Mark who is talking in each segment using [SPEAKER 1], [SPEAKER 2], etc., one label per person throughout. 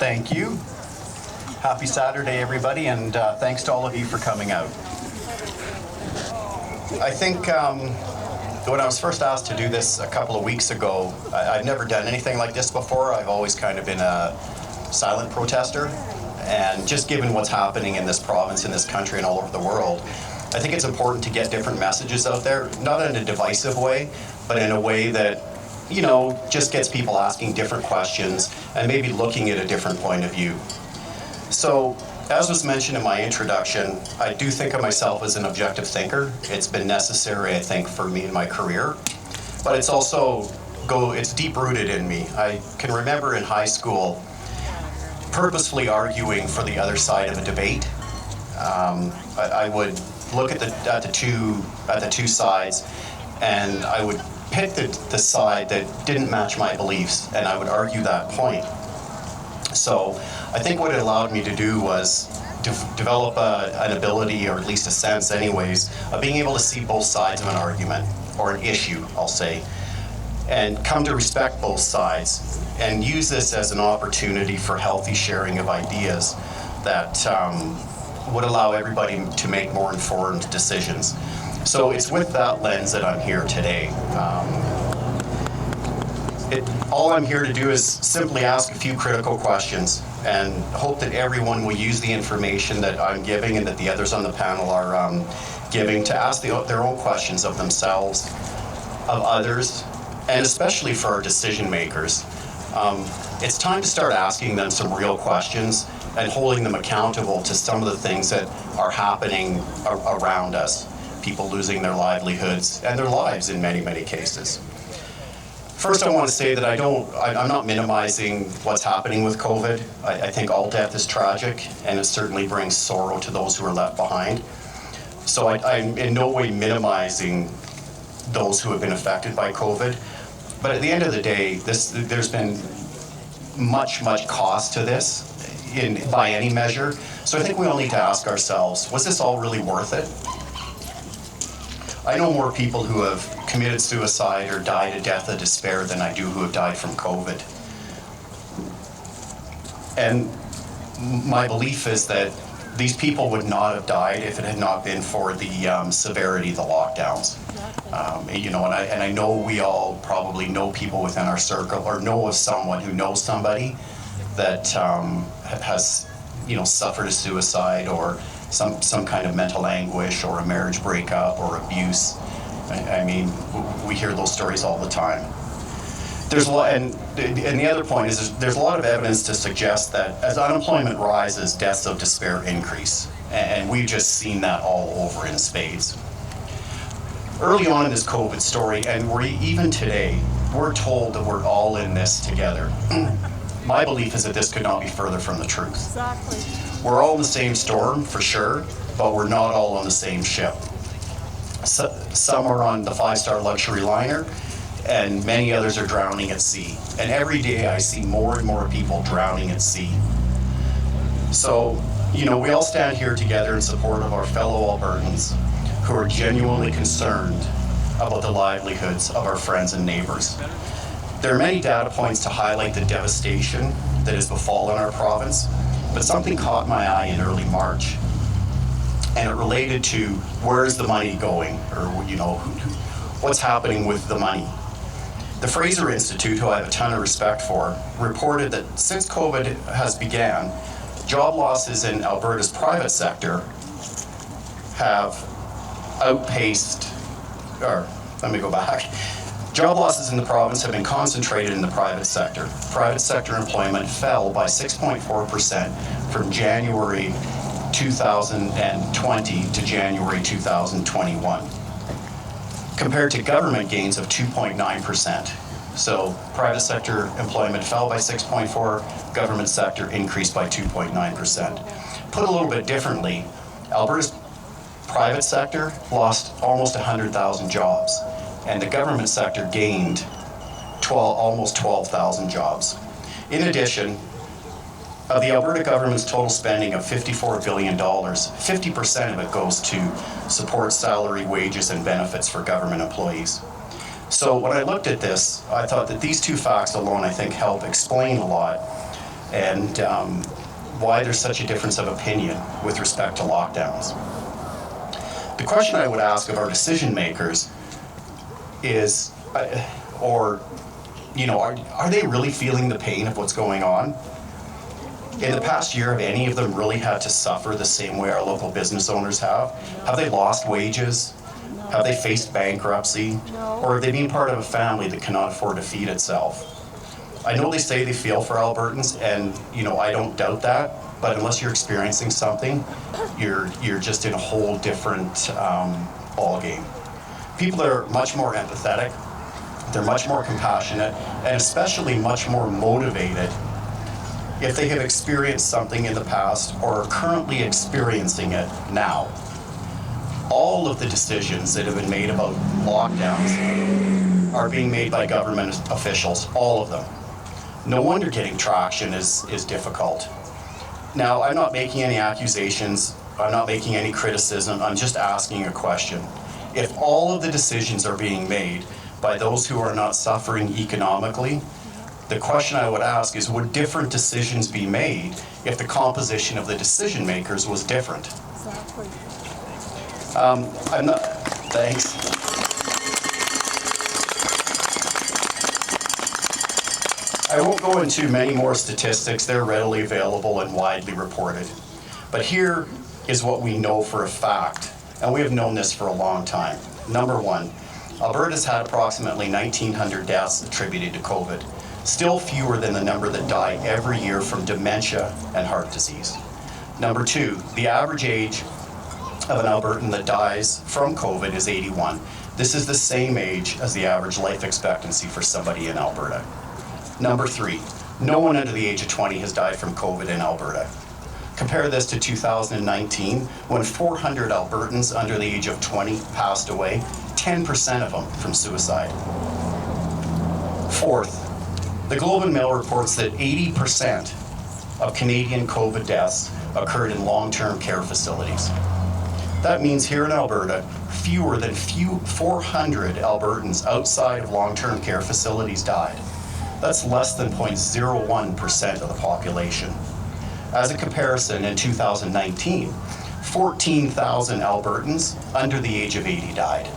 [SPEAKER 1] Thank you. Happy Saturday, everybody, and thanks to all of you for coming out. I think when I was first asked to do this a couple of weeks ago, I've never done anything like this before. I've always kind of been a silent protester, and just given what's happening in this province, in this country, and all over the world, I think it's important to get different messages out there, not in a divisive way, but in a way that, you know, just gets people asking different questions and maybe looking at a different point of view. So, as was mentioned in my introduction, I do think of myself as an objective thinker. It's been necessary, I think, for me in my career, but it's also, it's deep-rooted in me. I can remember in high school purposefully arguing for the other side of a debate. I would look at the two sides, and I would pick the side that didn't match my beliefs, and I would argue that point. So I think what it allowed me to do was develop an ability, or at least a sense anyways, of being able to see both sides of an argument, or an issue, I'll say, and come to respect both sides, and use this as an opportunity for healthy sharing of ideas that would allow everybody to make more informed decisions. So it's with that lens that I'm here today. All I'm here to do is simply ask a few critical questions and hope that everyone will use the information that I'm giving and that the others on the panel are giving to ask their own questions of themselves, of others, and especially for our decision makers. It's time to start asking them some real questions and holding them accountable to some of the things that are happening around us. People losing their livelihoods and their lives in many, many cases. First, I want to say that I'm not minimizing what's happening with COVID. I think all death is tragic, and it certainly brings sorrow to those who are left behind. So I'm in no way minimizing those who have been affected by COVID. But at the end of the day, there's been much cost to this by any measure. So I think we all need to ask ourselves, was this all really worth it? I know more people who have committed suicide or died a death of despair than I do who have died from COVID. And my belief is that these people would not have died if it had not been for the severity of the lockdowns. You know, and I know we all probably know people within our circle, or know of someone who knows somebody that has, you know, suffered a suicide or some kind of mental anguish, or a marriage breakup, or abuse. I mean, we hear those stories all the time. There's a lot, and the other point is there's a lot of evidence to suggest that as unemployment rises, deaths of despair increase, and we've just seen that all over in spades. Early on in this COVID story, and even today, we're told that we're all in this together. My belief is that this could not be further from the truth.
[SPEAKER 2] Exactly.
[SPEAKER 1] We're all in the same storm, for sure, but we're not all on the same ship. Some are on the 5-star luxury liner, and many others are drowning at sea. And every day I see more and more people drowning at sea. So, you know, we all stand here together in support of our fellow Albertans who are genuinely concerned about the livelihoods of our friends and neighbors. There are many data points to highlight the devastation that has befallen our province, but something caught my eye in early March, and it related to where is the money going, or, you know, what's happening with the money. The Fraser Institute, who I have a ton of respect for, reported that since COVID has began, job losses in Alberta's private sector have outpaced, or let me go back. Job losses in the province have been concentrated in the private sector. Private sector employment fell by 6.4% from January 2020 to January 2021, compared to government gains of 2.9%. So private sector employment fell by 6.4%, government sector increased by 2.9%. Put a little bit differently, Alberta's private sector lost almost 100,000 jobs, and the government sector gained almost 12,000 jobs. In addition, of the Alberta government's total spending of $54 billion, 50% of it goes to support salary, wages, and benefits for government employees. So when I looked at this, I thought that these two facts alone, I think, help explain a lot and why there's such a difference of opinion with respect to lockdowns. The question I would ask of our decision makers is, are they really feeling the pain of what's going on? In the past year, have any of them really had to suffer the same way our local business owners have? Have they lost wages? Have they faced bankruptcy? Or have they been part of a family that cannot afford to feed itself? I know they say they feel for Albertans, and I don't doubt that, but unless you're experiencing something, you're just in a whole different ball game. People are much more empathetic, they're much more compassionate, and especially much more motivated if they have experienced something in the past or are currently experiencing it now. All of the decisions that have been made about lockdowns are being made by government officials, all of them. No wonder getting traction is difficult. Now, I'm not making any accusations, I'm not making any criticism, I'm just asking a question. If all of the decisions are being made by those who are not suffering economically, the question I would ask is, would different decisions be made if the composition of the decision makers was different?
[SPEAKER 2] Exactly.
[SPEAKER 1] Thanks. I won't go into many more statistics, they're readily available and widely reported. But here is what we know for a fact, and we have known this for a long time. Number one, Alberta's had approximately 1,900 deaths attributed to COVID, still fewer than the number that die every year from dementia and heart disease. Number two, the average age of an Albertan that dies from COVID is 81. This is the same age as the average life expectancy for somebody in Alberta. Number three, no one under the age of 20 has died from COVID in Alberta. Compare this to 2019, when 400 Albertans under the age of 20 passed away, 10% of them from suicide. Fourth, the Globe and Mail reports that 80% of Canadian COVID deaths occurred in long-term care facilities. That means here in Alberta, fewer than 400 Albertans outside of long-term care facilities died. That's less than 0.01% of the population. As a comparison, in 2019, 14,000 Albertans under the age of 80 died.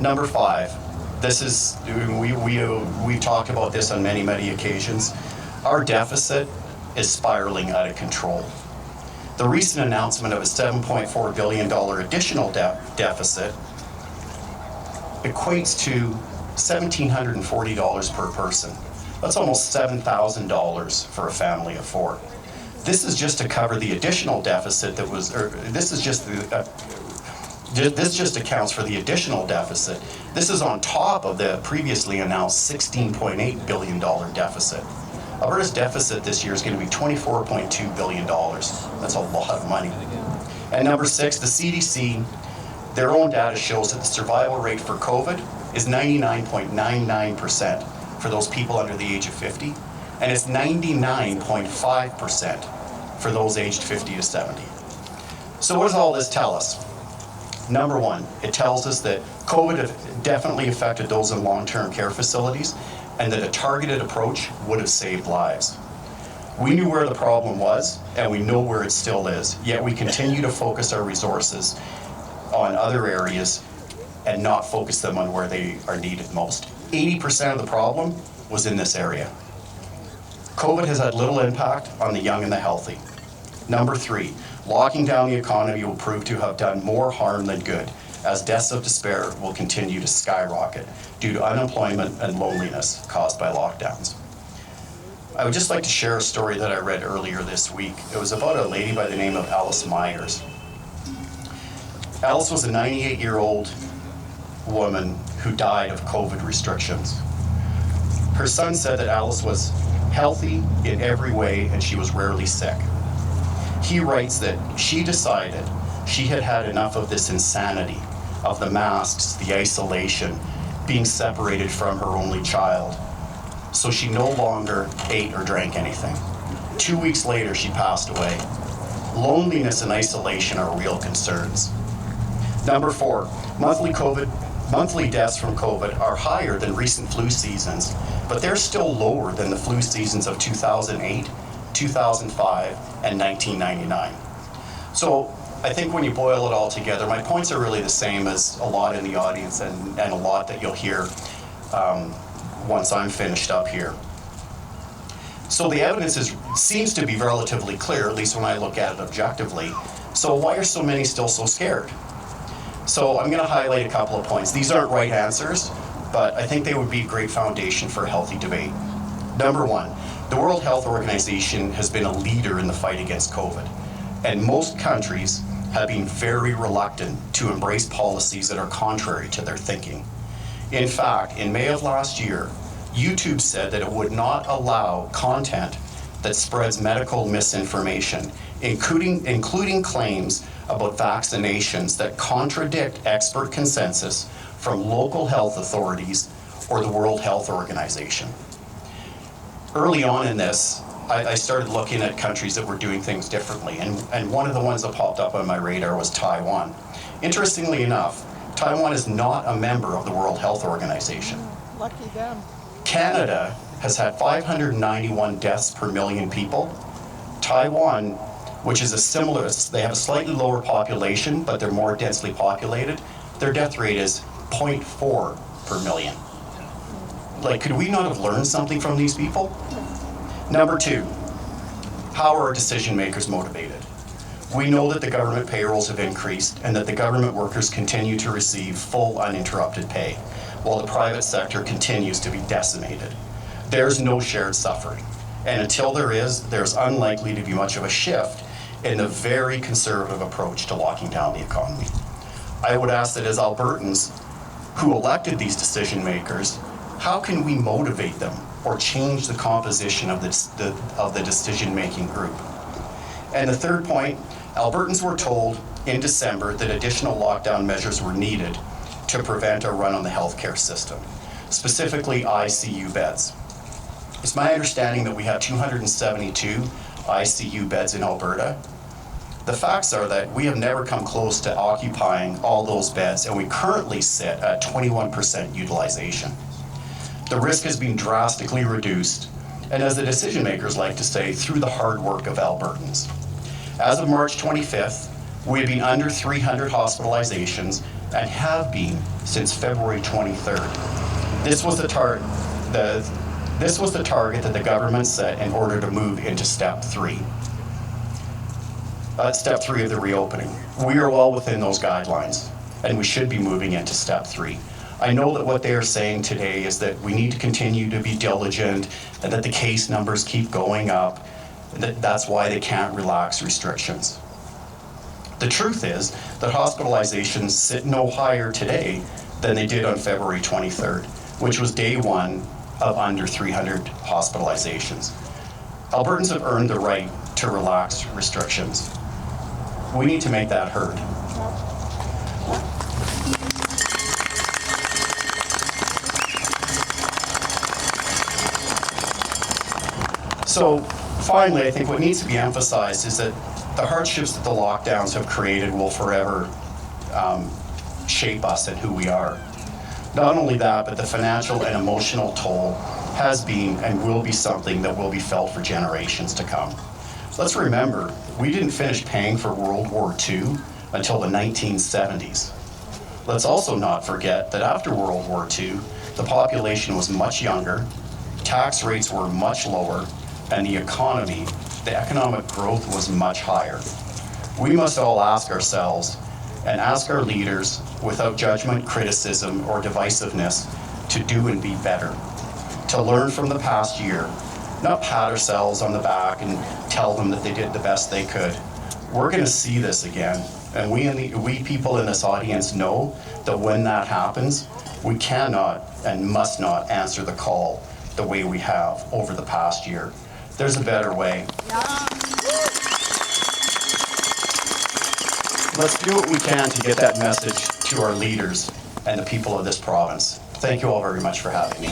[SPEAKER 1] Number five, we've talked about this on many occasions. Our deficit is spiraling out of control. The recent announcement of a $7.4 billion additional deficit equates to $1,740 per person. That's almost $7,000 for a family of four. This is just to cover the additional deficit that was, this just accounts for the additional deficit. This is on top of the previously announced $16.8 billion deficit. Alberta's deficit this year is going to be $24.2 billion. That's a lot of money. And number six, the CDC, their own data shows that the survival rate for COVID is 99.99% for those people under the age of 50, and it's 99.5% for those aged 50 to 70. So what does all this tell us? Number one, it tells us that COVID definitely affected those in long-term care facilities, and that a targeted approach would have saved lives. We knew where the problem was, and we know where it still is, yet we continue to focus our resources on other areas and not focus them on where they are needed most. 80% of the problem was in this area. COVID has had little impact on the young and the healthy. Number three, locking down the economy will prove to have done more harm than good, as deaths of despair will continue to skyrocket due to unemployment and loneliness caused by lockdowns. I would just like to share a story that I read earlier this week. It was about a lady by the name of Alice Myers. Alice was a 98-year-old woman who died of COVID restrictions. Her son said that Alice was healthy in every way and she was rarely sick. He writes that she decided she had had enough of this insanity, of the masks, the isolation, being separated from her only child. So she no longer ate or drank anything. 2 weeks later, she passed away. Loneliness and isolation are real concerns. Number four, monthly Monthly deaths from COVID are higher than recent flu seasons, but they're still lower than the flu seasons of 2008, 2005, and 1999. So I think when you boil it all together, my points are really the same as a lot in the audience and a lot that you'll hear once I'm finished up here. So the evidence seems to be relatively clear, at least when I look at it objectively. So why are so many still so scared? So I'm going to highlight a couple of points. These aren't right answers, but I think they would be a great foundation for a healthy debate. Number one, the World Health Organization has been a leader in the fight against COVID, and most countries have been very reluctant to embrace policies that are contrary to their thinking. In fact, in May of last year, YouTube said that it would not allow content that spreads medical misinformation, including claims about vaccinations that contradict expert consensus from local health authorities or the World Health Organization. Early on in this, I started looking at countries that were doing things differently, and one of the ones that popped up on my radar was Taiwan. Interestingly enough, Taiwan is not a member of the World Health Organization.
[SPEAKER 2] Lucky them.
[SPEAKER 1] Canada has had 591 deaths per million people. Taiwan, which is they have a slightly lower population, but they're more densely populated, their death rate is 0.4 per million. Like, could we not have learned something from these people? Number two, how are our decision makers motivated? We know that the government payrolls have increased and that the government workers continue to receive full uninterrupted pay, while the private sector continues to be decimated. There's no shared suffering. And until there's unlikely to be much of a shift in the very conservative approach to locking down the economy. I would ask that as Albertans who elected these decision makers, how can we motivate them or change the composition of the decision-making group? And the third point, Albertans were told in December that additional lockdown measures were needed to prevent a run on the healthcare system, specifically ICU beds. It's my understanding that we have 272 ICU beds in Alberta. The facts are that we have never come close to occupying all those beds, and we currently sit at 21% utilization. The risk has been drastically reduced, and as the decision makers like to say, through the hard work of Albertans. As of March 25th, we have been under 300 hospitalizations and have been since February 23rd. This was the target that the government set in order to move into step three. Step three of the reopening. We are well within those guidelines, and we should be moving into step three. I know that what they are saying today is that we need to continue to be diligent and that the case numbers keep going up, and that's why they can't relax restrictions. The truth is that hospitalizations sit no higher today than they did on February 23rd, which was day one of under 300 hospitalizations. Albertans have earned the right to relax restrictions. We need to make that heard. So finally, I think what needs to be emphasized is that the hardships that the lockdowns have created will forever shape us and who we are. Not only that, but the financial and emotional toll has been and will be something that will be felt for generations to come. Let's remember, we didn't finish paying for World War II until the 1970s. Let's also not forget that after World War II, the population was much younger, tax rates were much lower, and the economic growth was much higher. We must all ask ourselves and ask our leaders without judgment, criticism, or divisiveness to do and be better, to learn from the past year, not pat ourselves on the back and tell them that they did the best they could. We're going to see this again, and we people in this audience know that when that happens, we cannot and must not answer the call the way we have over the past year. There's a better way. Let's do what we can to get that message to our leaders and the people of this province. Thank you all very much for having me.